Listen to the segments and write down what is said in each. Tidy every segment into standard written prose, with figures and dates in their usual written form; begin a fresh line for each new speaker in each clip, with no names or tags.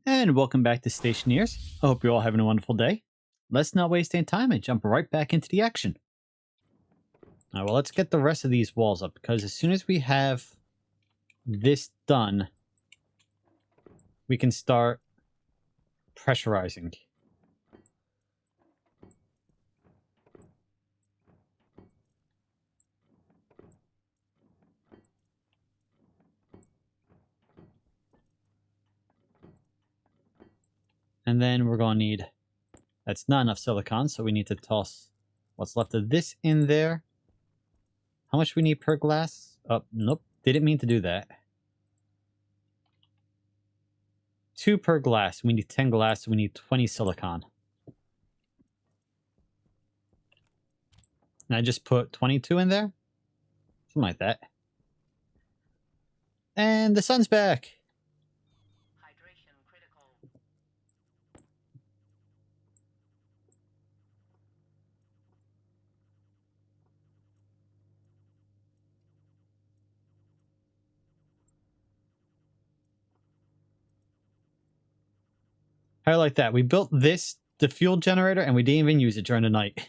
And welcome back to Stationeers. I hope you're all having a wonderful day. Let's not waste any time and jump right back into the action. Alright, well, let's get the rest of these walls up, because as soon as we have this done, we can start pressurizing. And then we're going to need... That's not enough silicon, so we need to toss what's left of this in there. How much we need per glass? Oh, nope. Didn't mean to do that. 2 per glass. We need 10 glass, so we need 20 silicon. And I just put 22 in there? Something like that. And the sun's back!
Hydration critical.
I like that. We built this, the fuel generator, and we didn't even use it during the night.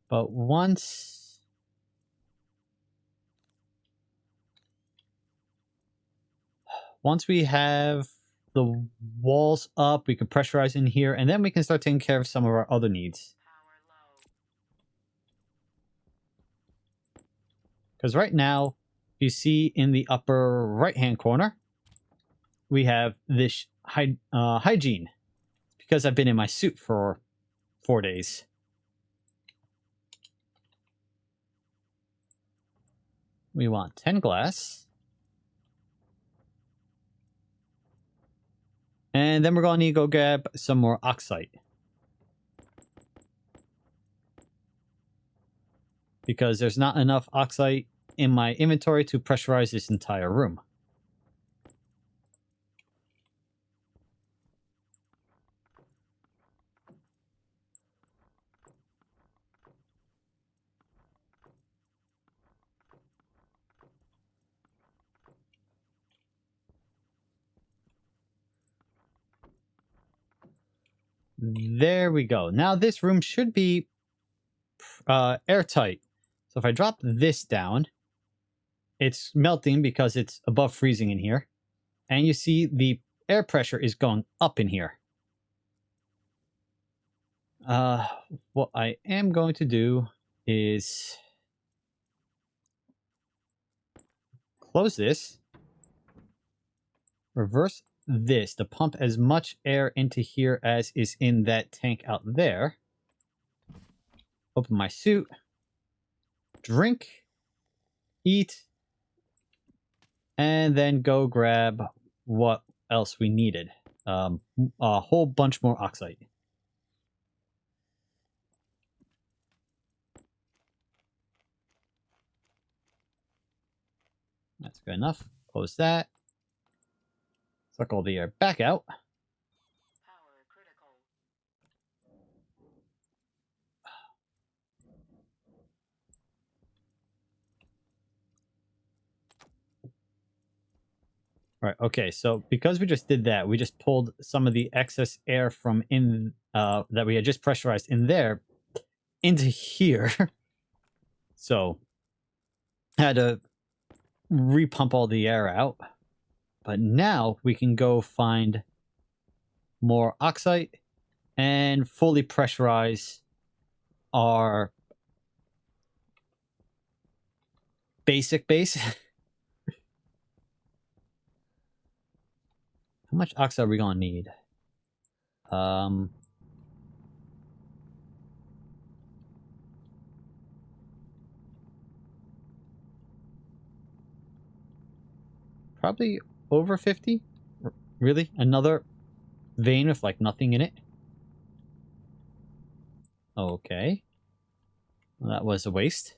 But once we have the walls up, we can pressurize in here, and then we can start taking care of some of our other needs.
Power low.
Because right now, you see in the upper right-hand corner, we have this hygiene. Because I've been in my suit for 4 days. We want 10 glass. And then we're going to need to go grab some more oxide. Because there's not enough oxide in my inventory to pressurize this entire room. There we go. Now this room should be airtight. So if I drop this down, it's melting because it's above freezing in here. And you see the air pressure is going up in here. What I am going to do is close this, reverse this to pump as much air into here as is in that tank out there. Open my suit, drink, eat, and then go grab what else we needed. A whole bunch more oxide. That's good enough. Close that. Suck all the air back out.
Power critical.
Right, okay, so because we just did that, we just pulled some of the excess air from in that we had just pressurized in there into here. So I had to repump all the air out. But now we can go find more oxide and fully pressurize our basic base. How much oxide are we gonna need? Probably over 50. Really? Another vein with like nothing in it? Okay. Well, that was a waste.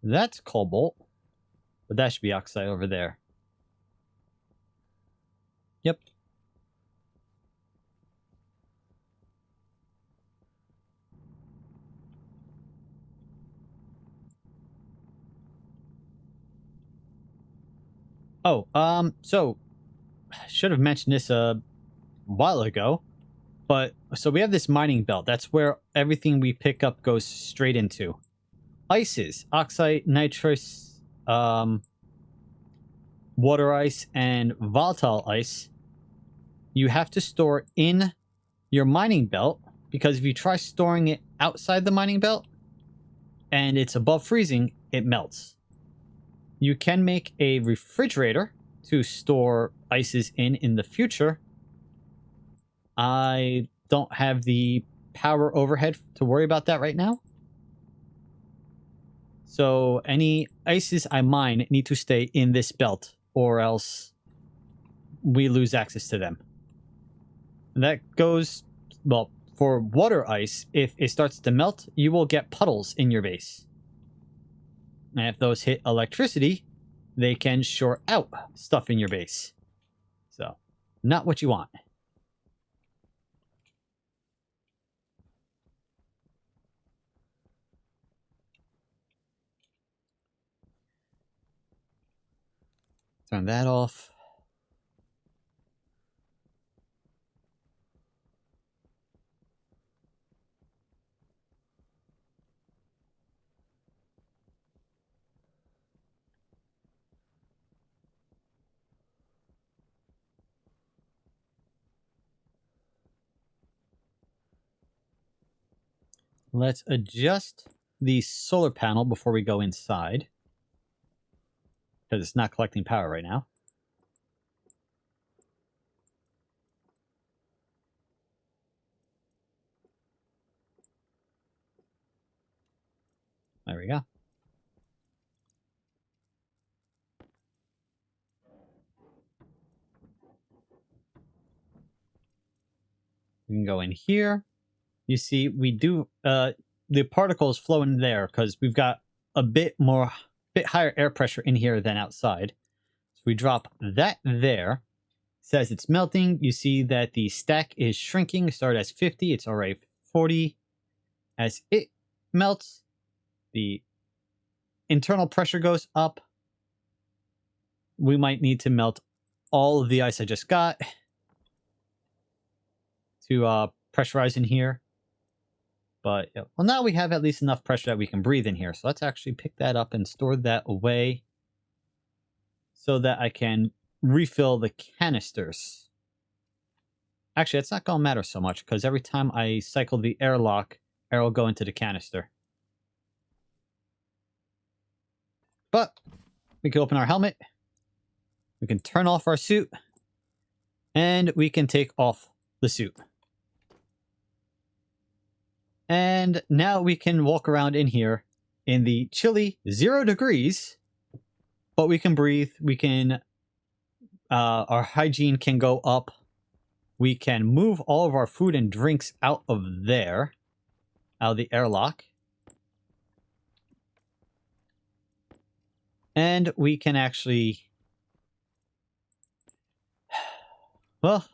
That's cobalt. But that should be oxide over there. Yep. Oh, so should have mentioned this a while ago, but so we have this mining belt. That's where everything we pick up goes straight into. Ices, oxide, nitrous, water ice, and volatile ice. You have to store in your mining belt, because if you try storing it outside the mining belt and it's above freezing, it melts. You can make a refrigerator to store ices in the future. I don't have the power overhead to worry about that right now. So any ices I mine need to stay in this belt, or else we lose access to them. And that goes, well, for water ice. If it starts to melt, you will get puddles in your base. And if those hit electricity, they can short out stuff in your base. So, not what you want. Turn that off. Let's adjust the solar panel before we go inside, because it's not collecting power right now. There we go. We can go in here. You see, we do the particles flow in there because we've got a bit higher air pressure in here than outside. So we drop that there. It says it's melting. You see that the stack is shrinking. Started as 50. It's already 40. As it melts, the internal pressure goes up. We might need to melt all of the ice I just got to pressurize in here. But, yeah. Well, now we have at least enough pressure that we can breathe in here. So let's actually pick that up and store that away so that I can refill the canisters. Actually, it's not going to matter so much because every time I cycle the airlock, air will go into the canister. But we can open our helmet. We can turn off our suit. And we can take off the suit. And now we can walk around in here in the chilly 0 degrees, but we can breathe. We can, our hygiene can go up. We can move all of our food and drinks out of there, out of the airlock. And we can actually, well,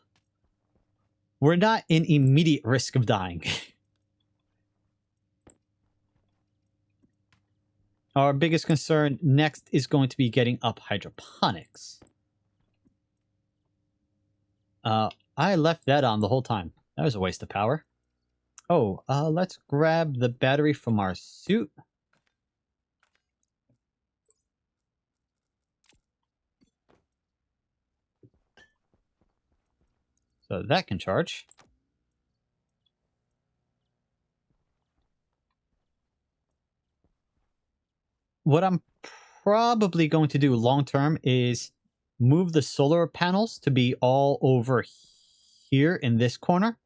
we're not in immediate risk of dying. Our biggest concern next is going to be getting up hydroponics. I left that on the whole time. That was a waste of power. Oh, let's grab the battery from our suit. So that can charge. What I'm probably going to do long term is move the solar panels to be all over here in this corner,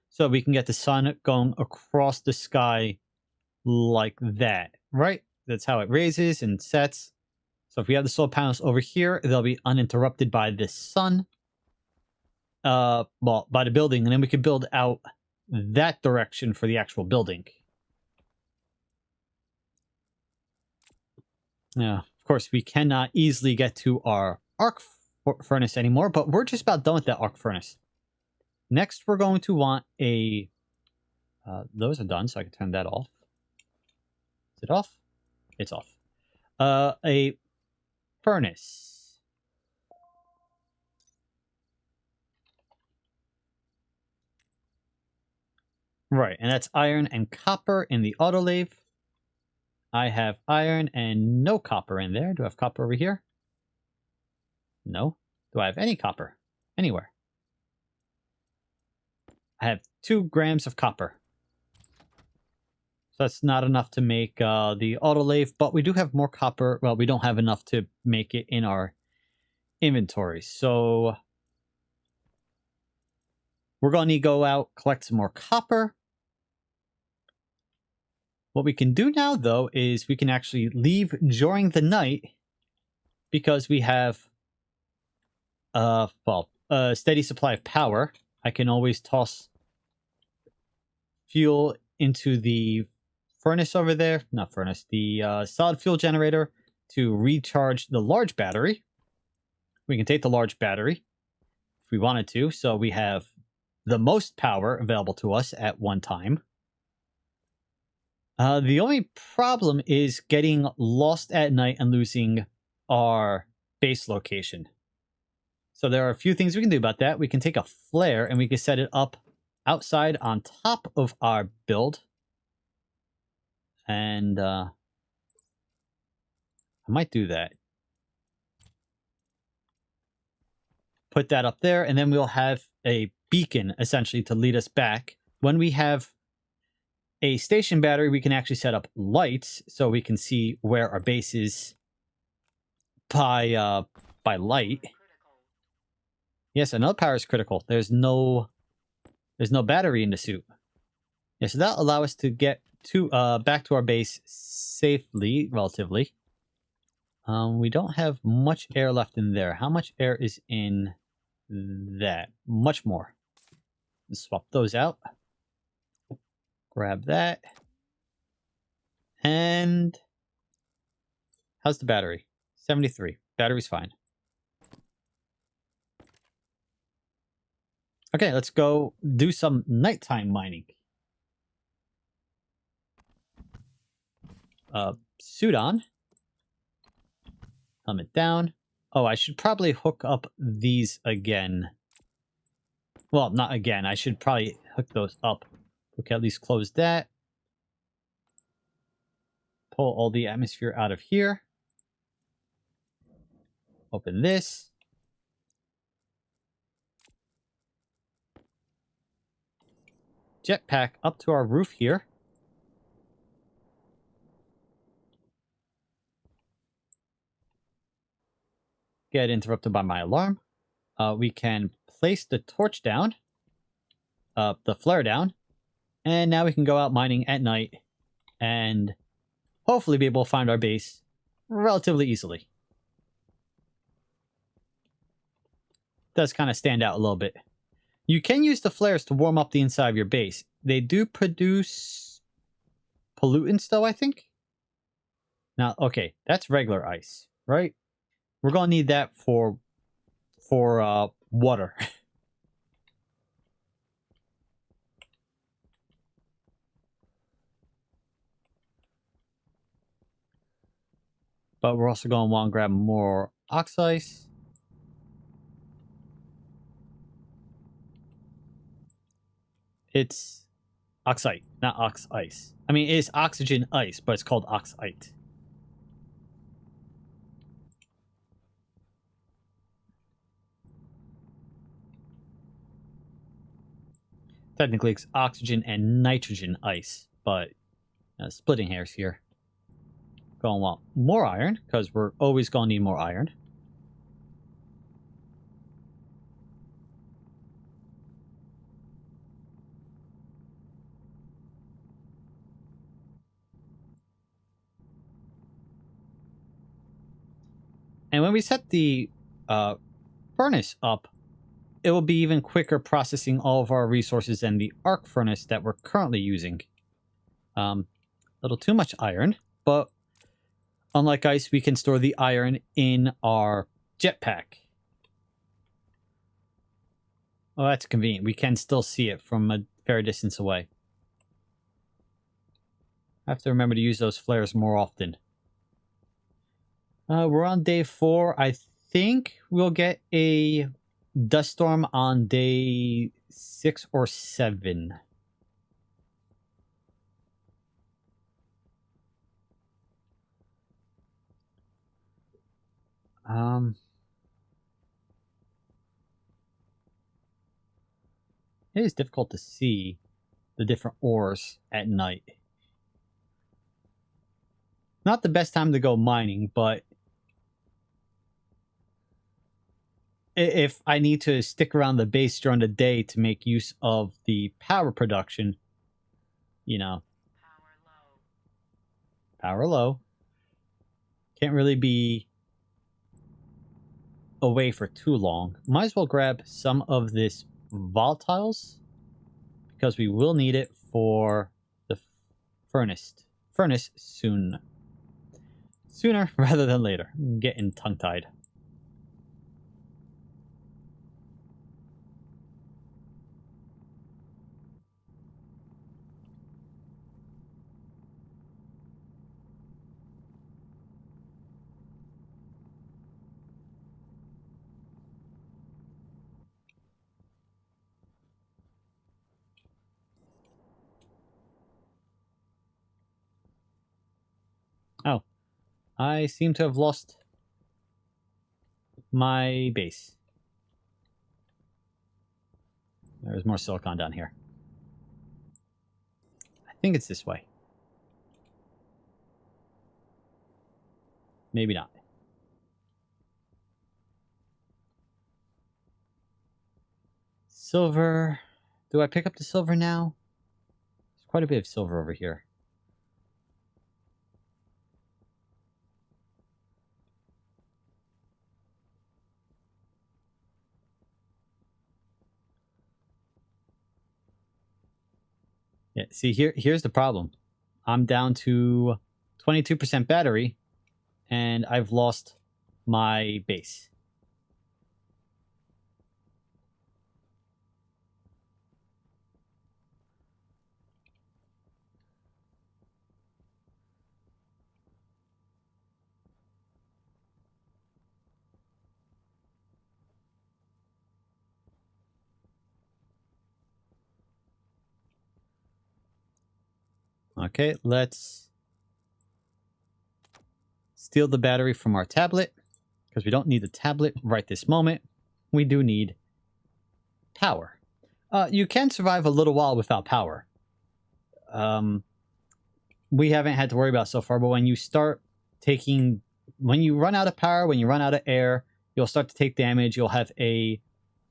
so we can get the sun going across the sky like that, right? That's how it raises and sets. So if we have the solar panels over here, they'll be uninterrupted by the sun. Well, by the building, and then we could build out that direction for the actual building. Yeah, of course, we cannot easily get to our arc furnace anymore, but we're just about done with that arc furnace. Next, we're going to want a... those are done, so I can turn that off. Is it off? It's off. A furnace. Right, and that's iron and copper in the autolathe. I have iron and no copper in there. Do I have copper over here? No. Do I have any copper? Anywhere. I have 2 grams of copper. So that's not enough to make the autolathe, but we do have more copper. Well, we don't have enough to make it in our inventory. So we're going to go out, collect some more copper. What we can do now, though, is we can actually leave during the night because we have a steady supply of power. I can always toss fuel into the furnace over there. Not furnace, the solid fuel generator to recharge the large battery. We can take the large battery if we wanted to. So we have the most power available to us at one time. The only problem is getting lost at night and losing our base location. So there are a few things we can do about that. We can take a flare and we can set it up outside on top of our build. And I might do that. Put that up there, and then we'll have a beacon, essentially, to lead us back. When we have a station battery, we can actually set up lights so we can see where our base is by light.
Critical.
Yes, another power is critical. There's no battery in the suit. Yeah, so that'll allow us to get to back to our base safely, relatively. We don't have much air left in there. How much air is in that? Much more. Let's swap those out. Grab that. And how's the battery? 73. Battery's fine. Okay, let's go do some nighttime mining. Suit on. Helmet down. Oh, I should probably hook up these again. Well, not again. I should probably hook those up. We can at least close that. Pull all the atmosphere out of here. Open this. Jetpack up to our roof here. Get interrupted by my alarm. We can place the torch down. The flare down. And now we can go out mining at night. And hopefully be able to find our base relatively easily. Does kind of stand out a little bit. You can use the flares to warm up the inside of your base. They do produce pollutants, though, I think. Now, okay, that's regular ice, right? We're going to need that for water. But we're also going to want to grab more ox ice. It's oxite, not ox ice. I mean, it is oxygen ice, but it's called oxite. Technically, it's oxygen and nitrogen ice, but splitting hairs here. Going to want more iron, because we're always going to need more iron. And when we set the furnace up, it will be even quicker processing all of our resources than the arc furnace that we're currently using. A little too much iron, but unlike ice, we can store the iron in our jetpack. Oh, that's convenient. We can still see it from a fair distance away. I have to remember to use those flares more often. We're on day 4. I think we'll get a dust storm on day 6 or 7. It is difficult to see the different ores at night. Not the best time to go mining, but if I need to stick around the base during the day to make use of the power production, you know, power low. Can't really be away for too long. Might as well grab some of this volatiles because we will need it for the furnace sooner rather than later. I'm getting tongue-tied. Oh, I seem to have lost my base. There's more silicon down here. I think it's this way. Maybe not. Silver. Do I pick up the silver now? There's quite a bit of silver over here. Yeah, see, here's the problem. I'm down to 22% battery, and I've lost my base. Okay, let's steal the battery from our tablet, because we don't need the tablet right this moment. We do need power. You can survive a little while without power. We haven't had to worry about so far, but when you run out of power, when you run out of air, you'll start to take damage. You'll have a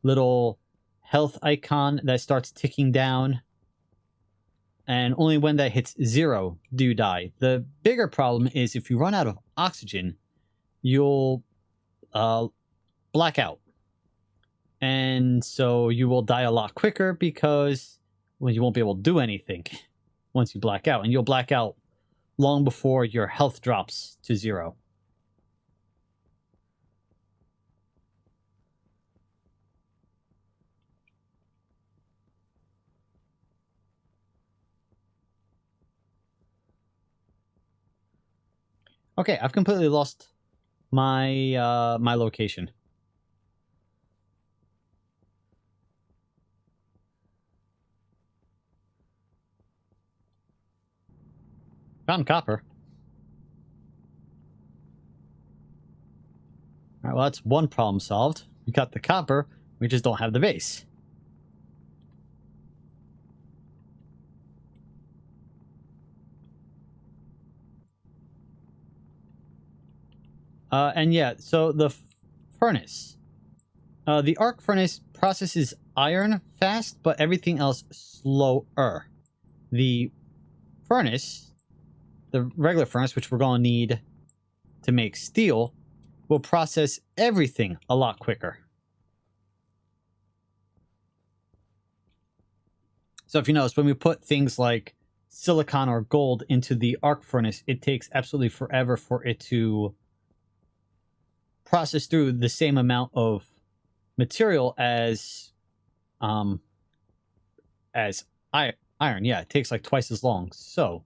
little health icon that starts ticking down. And only when that hits 0 do you die. The bigger problem is if you run out of oxygen, you'll black out. And so you will die a lot quicker because you won't be able to do anything once you black out. And you'll black out long before your health drops to 0. Okay, I've completely lost my my location. Found copper. Alright, well, that's one problem solved. We got the copper, we just don't have the base. And yeah, so the furnace. The arc furnace processes iron fast, but everything else slower. The furnace, the regular furnace, which we're going to need to make steel, will process everything a lot quicker. So if you notice, when we put things like silicon or gold into the arc furnace, it takes absolutely forever for it to process through the same amount of material as iron. Yeah, it takes like twice as long. So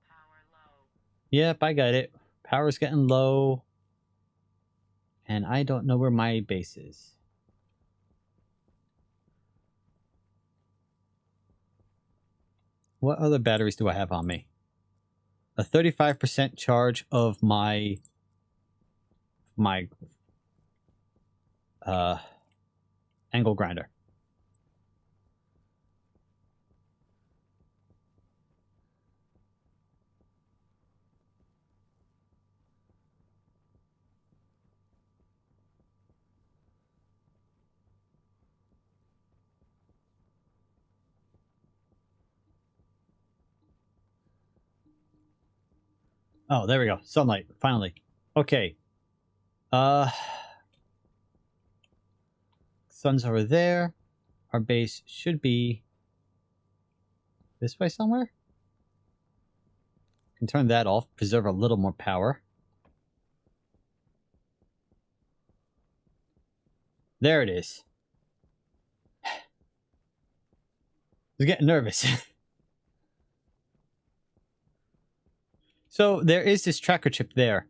Power low.
yep, I got it. Power's getting low, and I don't know where my base is. What other batteries do I have on me? a 35% charge of my angle grinder. Oh, there we go. Sunlight, finally. Okay. Sun's over there. Our base should be this way somewhere. Can turn that off, preserve a little more power. There it is. I was getting nervous. So there is this tracker chip there.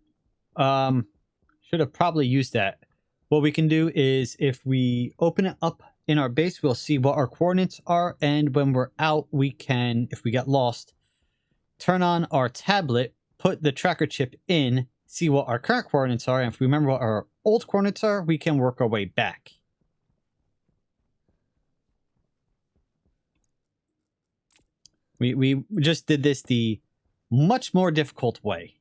Should have probably used that. What we can do is if we open it up in our base, we'll see what our coordinates are. And when we're out, we can, if we get lost, turn on our tablet, put the tracker chip in, see what our current coordinates are. And if we remember what our old coordinates are, we can work our way back. We just did this the much more difficult way.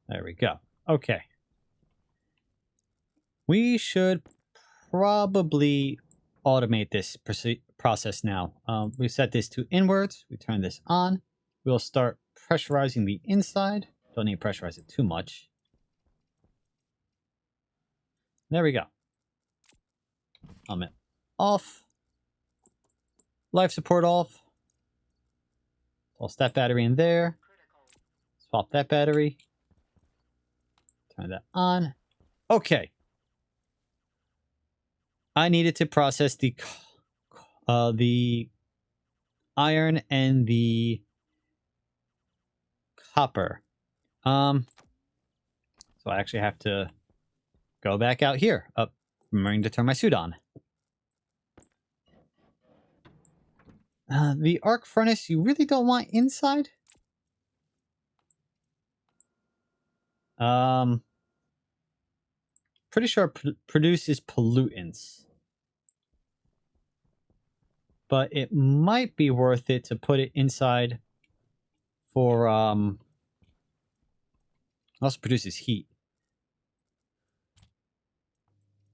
There we go. Okay. We should probably automate this process now. We set this to inwards. We turn this on. We'll start pressurizing the inside. Don't need to pressurize it too much. There we go. Element off. Life support off. Toss that battery in there. Swap that battery. Turn that on. Okay. I needed to process the iron and the copper. So I actually have to go back out here. Remembering to turn my suit on. The arc furnace you really don't want inside. Pretty sure it produces pollutants. But it might be worth it to put it inside for, also produces heat.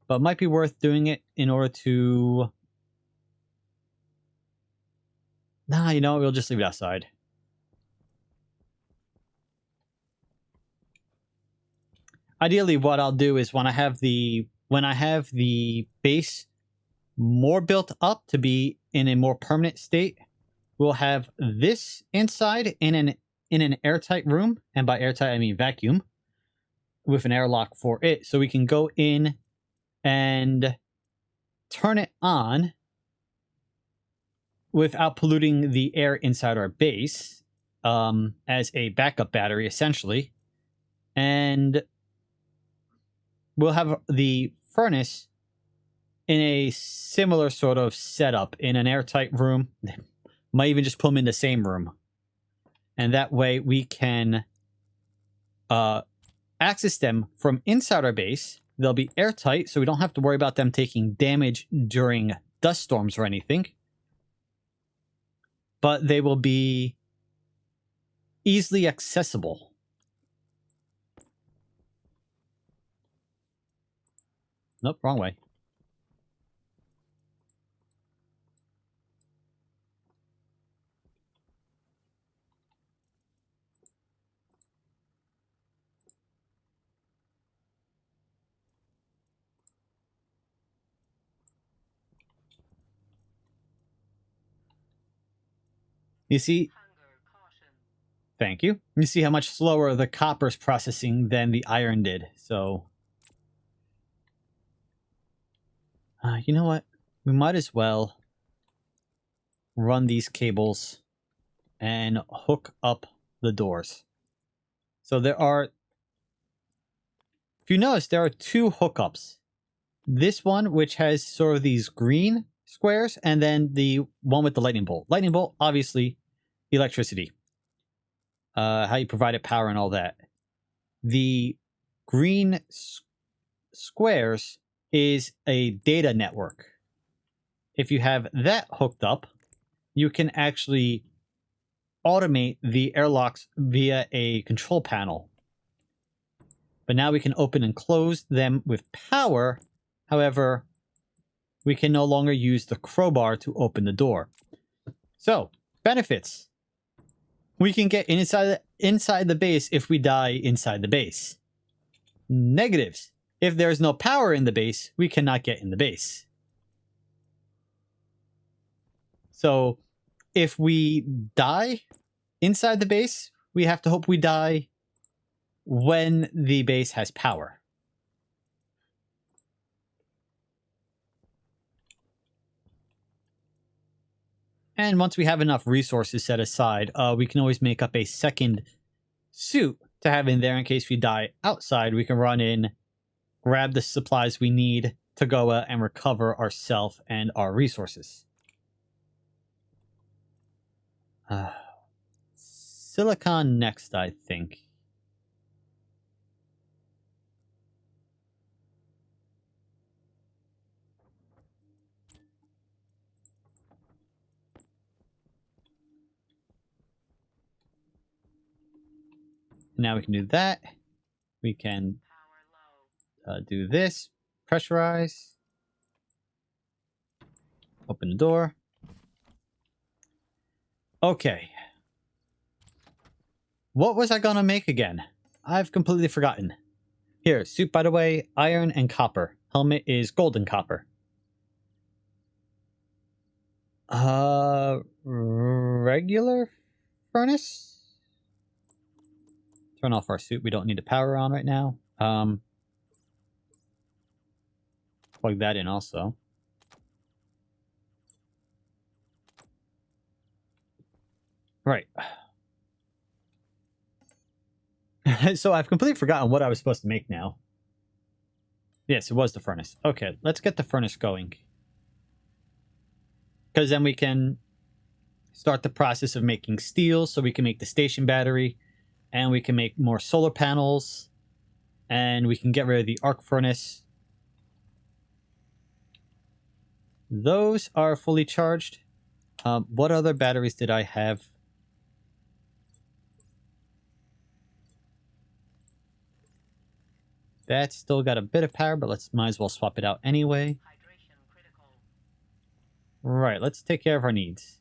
But it might be worth doing it in order to... Nah, you know, we'll just leave it outside. Ideally, what I'll do is when I have the base more built up to be in a more permanent state, we'll have this inside in an airtight room, and by airtight I mean vacuum, with an airlock for it, so we can go in and turn it on without polluting the air inside our base, as a backup battery essentially, and we'll have the furnace in a similar sort of setup in an airtight room. Might even just put them in the same room. And that way we can access them from inside our base. They'll be airtight, so we don't have to worry about them taking damage during dust storms or anything. But they will be easily accessible. Nope, wrong way. You see, Thank you. You see how much slower the copper's processing than the iron did. So, you know what? We might as well run these cables and hook up the doors. So there are, if you notice, there are two hookups. This one, which has sort of these green squares, and then the one with the lightning bolt. Lightning bolt, obviously, electricity. How you provide it power and all that. The green squares is a data network. If you have that hooked up, you can actually automate the airlocks via a control panel. But now we can open and close them with power. However, we can no longer use the crowbar to open the door. So, benefits. We can get inside the base if we die inside the base. Negatives. If there's no power in the base, we cannot get in the base. So, if we die inside the base, we have to hope we die when the base has power. And once we have enough resources set aside, we can always make up a second suit to have in there in case we die outside. We can run in, grab the supplies we need to go and recover ourselves and our resources. Silicon next, I think. Now we can do that. We can do this. Pressurize. Open the door. Okay. What was I gonna make again? I've completely forgotten. Here, suit, by the way, iron and copper. Helmet is gold and copper. Regular furnace? Turn off our suit. We don't need the power on right now. Plug that in also. Right. So I've completely forgotten what I was supposed to make now. Yes, it was the furnace. Okay, let's get the furnace going. Because then we can start the process of making steel so we can make the station battery. And we can make more solar panels. And we can get rid of the arc furnace. Those are fully charged. What other batteries did I have? That's still got a bit of power, but might as well swap it out anyway.
Hydration critical.
Right, let's take care of our needs.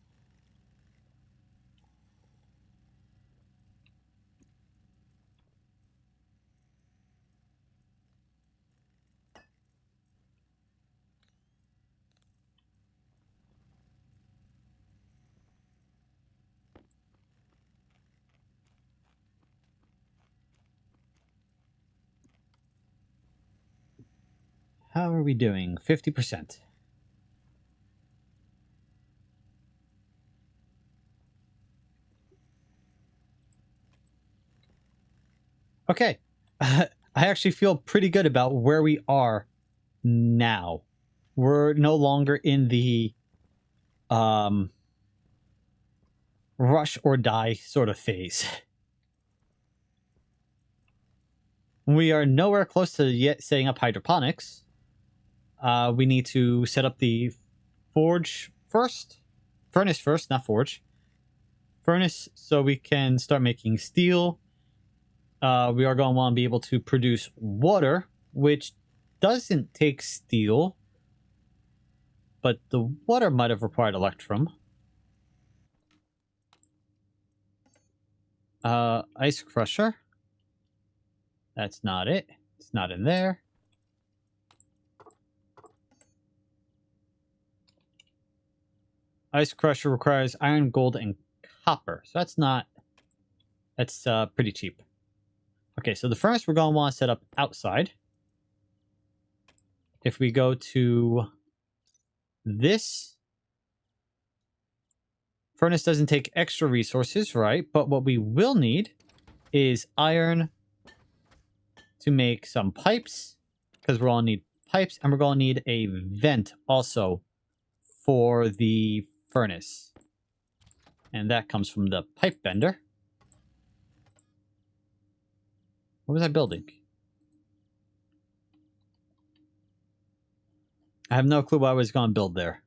How are we doing? 50%. Okay. I actually feel pretty good about where we are now. We're no longer in the rush or die sort of phase. We are nowhere close to yet setting up hydroponics. We need to set up the forge first. Furnace first, not forge. Furnace so we can start making steel. We are going to want to be able to produce water, which doesn't take steel. But the water might have required electrum. Ice crusher. That's not it. It's not in there. Ice crusher requires iron, gold, and copper. So that's not That's pretty cheap. Okay, so the furnace we're going to want to set up outside. If we go to this, furnace doesn't take extra resources, right? But what we will need is iron to make some pipes, because we're going to need pipes, and we're going to need a vent also for the furnace. And that comes from the pipe bender. What was I building? I have no clue what I was going to build there.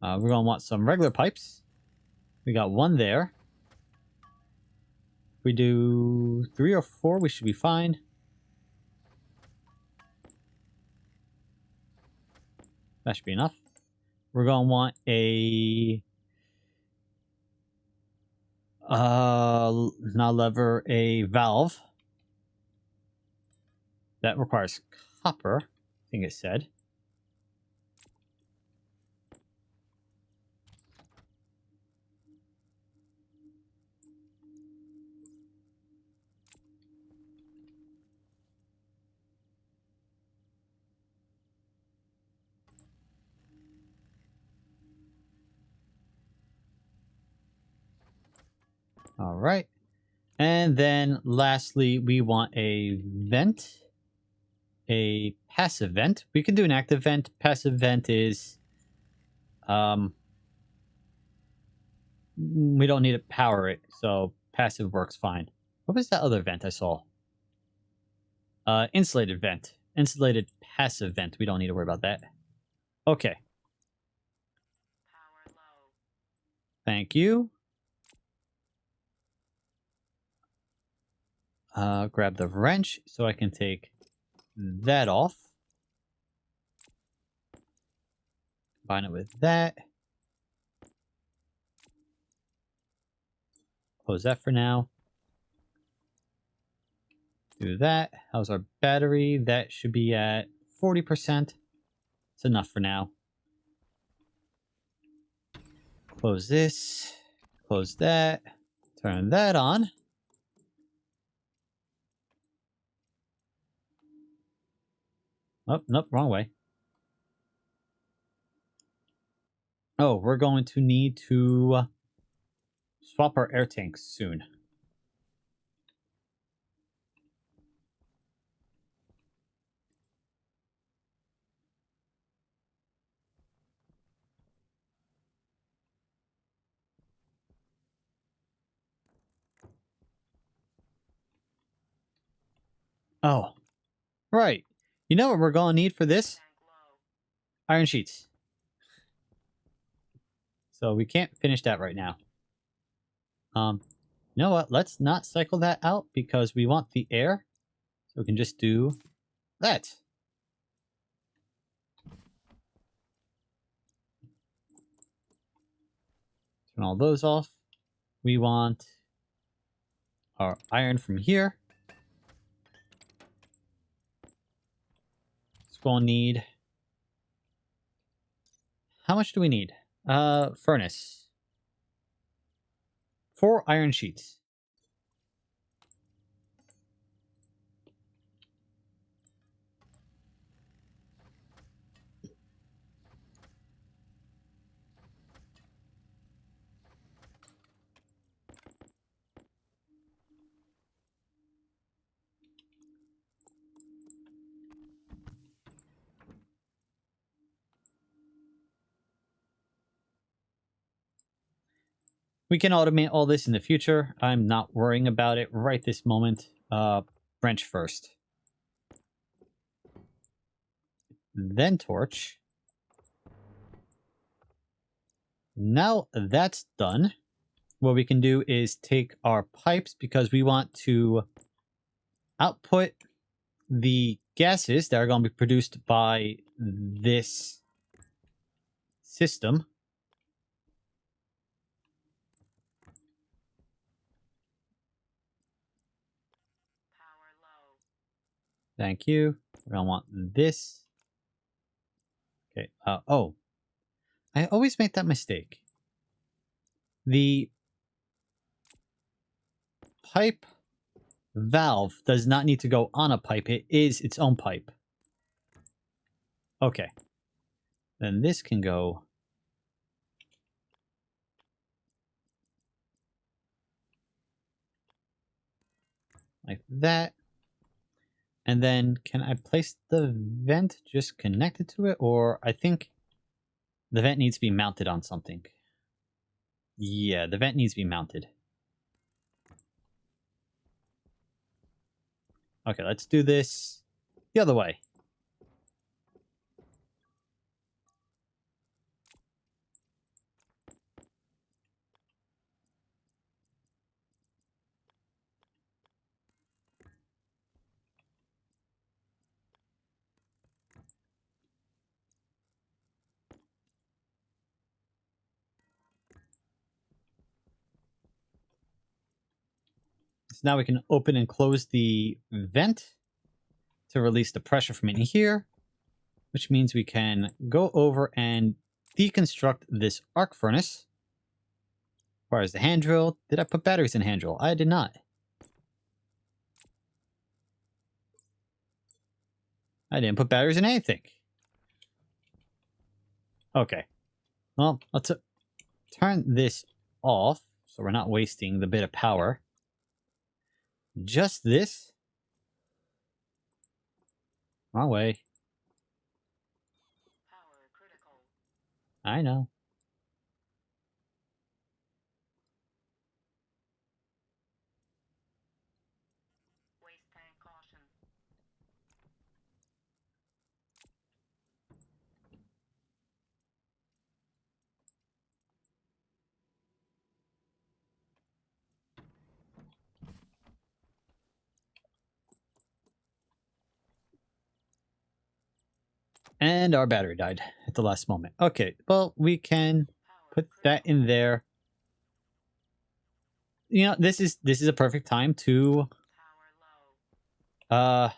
We're going to want some regular pipes. We got one there. If we do 3 or 4, we should be fine. That should be enough. We're going to want a... not lever, a valve. That requires copper, I think it said. All right. And then lastly, we want a vent. A passive vent. We can do an active vent. Passive vent is... we don't need to power it, so passive works fine. What was that other vent I saw? Insulated vent. Insulated passive vent. We don't need to worry about that. Okay.
Power low.
Thank you. Grab the wrench so I can take that off. Combine it with that. Close that for now. Do that. How's our battery? That should be at 40%. It's enough for now. Close this. Close that. Turn that on. Oh, nope, wrong way. Oh, we're going to need to swap our air tanks soon. Oh, right. You know what we're going to need for this?
Tank low.
Iron sheets. So we can't finish that right now. You know what? Let's not cycle that out because we want the air. So we can just do that. Turn all those off. We want our iron from here. It's going to need... How much do we need? Furnace. 4 iron sheets. We can automate all this in the future. I'm not worrying about it right this moment. Wrench first. Then torch. Now that's done, what we can do is take our pipes because we want to output the gases that are going to be produced by this system.
Power low.
Thank you. We're going to want this. Okay. Oh, I always make that mistake. The pipe valve does not need to go on a pipe. It is its own pipe. Okay. Then this can go like that. And then can I place the vent just connected to it? Or I think the vent needs to be mounted on something. Yeah, the vent needs to be mounted. Okay, let's do this the other way. So now we can open and close the vent to release the pressure from in here, which means we can go over and deconstruct this arc furnace. As far as the hand drill, did I put batteries in hand drill? I did not. I didn't put batteries in anything. Okay. Well, let's turn this off so we're not wasting the bit of power. Just this. Wrong way.
Power critical.
I know.
Waste tank caution.
And our battery died at the last moment. Okay, well, we can
Power
put
critical.
that in there. You know, this is a perfect time to
Power low.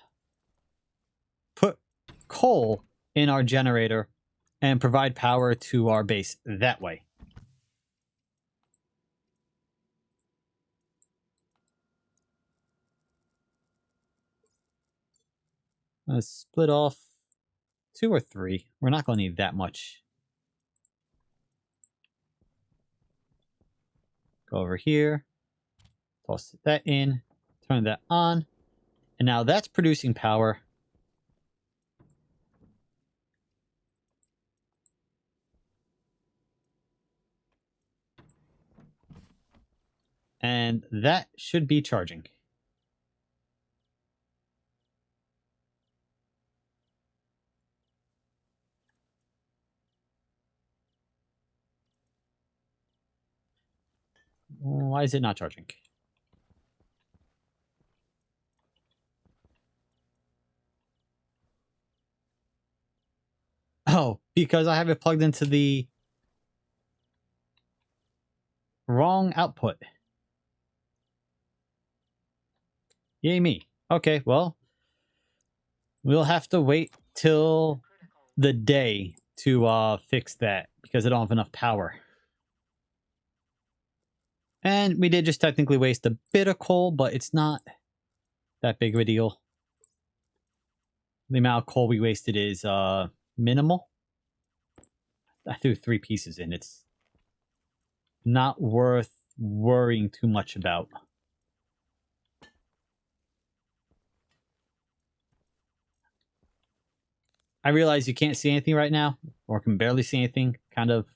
put coal in our generator and provide power to our base that way. Let's split off 2 or 3. We're not going to need that much. Go over here, toss that in, turn that on, and now that's producing power. And that should be charging. Why is it not charging? Oh, because I have it plugged into the wrong output. Yay me. Okay, well, we'll have to wait till
Critical.
the day to fix that because I don't have enough power. And we did just technically waste a bit of coal, but it's not that big of a deal. The amount of coal we wasted is minimal. I threw 3 pieces in. It's not worth worrying too much about. I realize you can't see anything right now, or can barely see anything. Kind of.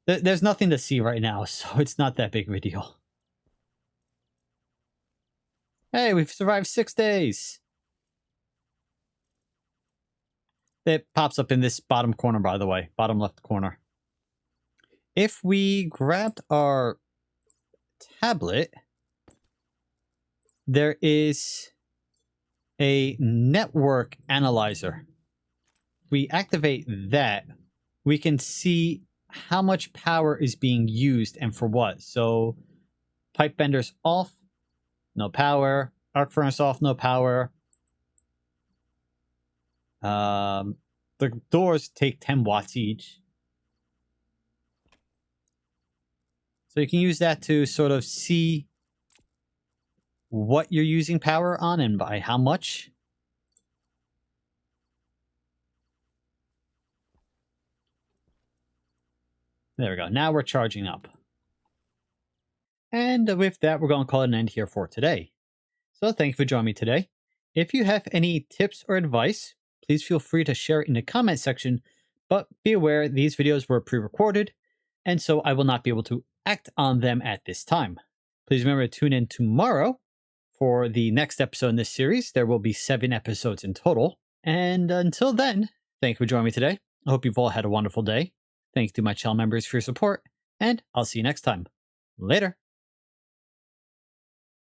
There's nothing to see right now, so it's not that big of a deal. Hey, we've survived 6 days. It pops up in this bottom corner, by the way. Bottom left corner. If we grabbed our tablet, there is a network analyzer. If we activate that, we can see how much power is being used and for what. So, pipe benders off, no power. Arc furnace off, no power. The doors take 10 watts each. So you can use that to sort of see what you're using power on and by how much. There we go. Now we're charging up. And with that, we're going to call it an end here for today. So thank you for joining me today. If you have any tips or advice, please feel free to share it in the comment section, but be aware these videos were pre-recorded, and so I will not be able to act on them at this time. Please remember to tune in tomorrow for the next episode in this series. There will be 7 episodes in total. And until then, thank you for joining me today. I hope you've all had a wonderful day. Thank you to my channel members for your support, and I'll see you next time. Later.